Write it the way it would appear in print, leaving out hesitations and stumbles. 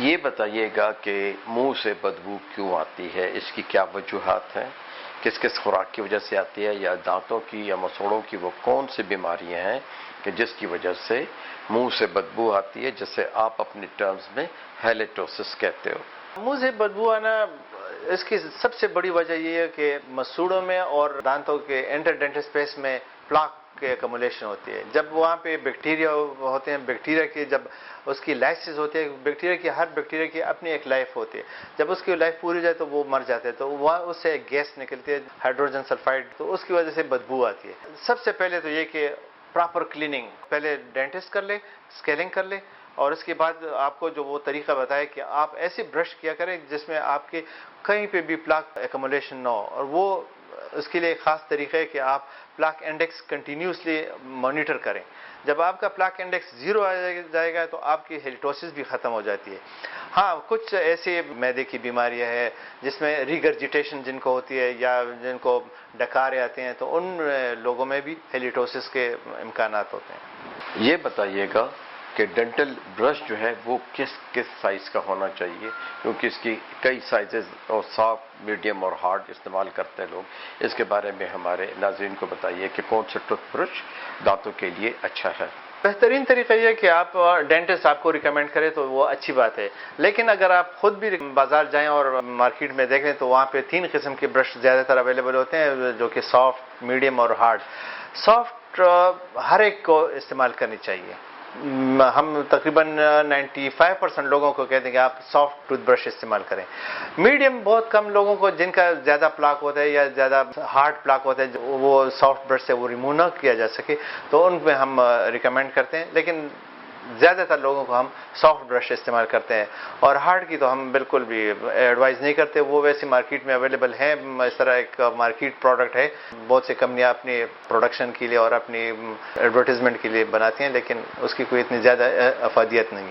یہ بتائیے گا کہ منہ سے بدبو کیوں آتی ہے، اس کی کیا وجوہات ہیں، کس کس خوراک کی وجہ سے آتی ہے، یا دانتوں کی یا مسوڑوں کی وہ کون سی بیماریاں ہیں کہ جس کی وجہ سے منہ سے بدبو آتی ہے، جسے آپ اپنی ٹرمز میں ہیلیٹوسس کہتے ہو؟ منہ سے بدبو آنا، اس کی سب سے بڑی وجہ یہ ہے کہ مسوڑوں میں اور دانتوں کے انٹر ڈینٹل اسپیس میں پلاک کی ایکومولیشن ہوتی ہے. جب وہاں پہ بیکٹیریا ہوتے ہیں، بیکٹیریا کی جب اس کی لائسس ہوتی ہے، ہر بیکٹیریا کی اپنی ایک لائف ہوتی ہے. جب اس کی لائف پوری ہو جائے تو وہ مر جاتے ہیں، تو وہاں اس سے ایک گیس نکلتی ہے ہائیڈروجن سلفائڈ، تو اس کی وجہ سے بدبو آتی ہے. سب سے پہلے تو یہ کہ پراپر کلیننگ، پہلے ڈینٹسٹ کر لے، اسکیلنگ کر لے، اور اس کے بعد آپ کو جو وہ طریقہ بتائے کہ آپ ایسی برش کیا کریں جس میں آپ کے کہیں پہ بھی پلاک ایکومولیشن نہ ہو. اور وہ اس کے لیے ایک خاص طریقہ ہے کہ آپ پلاک انڈیکس کنٹینیوسلی مانیٹر کریں. جب آپ کا پلاک انڈیکس 0 آ جائے گا تو آپ کی ہیلیٹوسس بھی ختم ہو جاتی ہے. ہاں، کچھ ایسی معدے کی بیماریاں ہیں جس میں ریگرجیٹیشن جن کو ہوتی ہے یا جن کو ڈکارے آتے ہیں، تو ان لوگوں میں بھی ہیلیٹوسس کے امکانات ہوتے ہیں. یہ بتائیے گا کہ ڈینٹل برش جو ہے وہ کس کس سائز کا ہونا چاہیے، کیونکہ اس کی کئی سائزز اور سافٹ، میڈیم اور ہارڈ استعمال کرتے ہیں لوگ. اس کے بارے میں ہمارے ناظرین کو بتائیے کہ کون سا ٹوتھ برش دانتوں کے لیے اچھا ہے. بہترین طریقہ یہ ہے کہ آپ ڈینٹسٹ آپ کو ریکمینڈ کرے تو وہ اچھی بات ہے، لیکن اگر آپ خود بھی بازار جائیں اور مارکیٹ میں دیکھیں تو وہاں پہ 3 قسم کے برش زیادہ تر اویلیبل ہوتے ہیں، جو کہ سافٹ، میڈیم اور ہارڈ. سافٹ ہر ایک کو استعمال کرنی چاہیے. ہم تقریباً 95% لوگوں کو کہتے ہیں کہ آپ سافٹ ٹوتھ برش استعمال کریں. میڈیم بہت کم لوگوں کو جن کا زیادہ پلاک ہوتا ہے یا زیادہ ہارڈ پلاک ہوتا ہے، وہ سافٹ برش سے وہ ریموو نہ کیا جا سکے، تو ان میں ہم ریکمینڈ کرتے ہیں. لیکن زیادہ تر لوگوں کو ہم سافٹ برش استعمال کرتے ہیں، اور ہارڈ کی تو ہم بالکل بھی ایڈوائز نہیں کرتے. وہ ویسے مارکیٹ میں اویلیبل ہیں، اس طرح ایک مارکیٹ پروڈکٹ ہے. بہت سی کمپنیاں اپنی پروڈکشن کے لیے اور اپنی ایڈورٹیزمنٹ کے لیے بناتی ہیں، لیکن اس کی کوئی اتنی زیادہ افادیت نہیں ہے.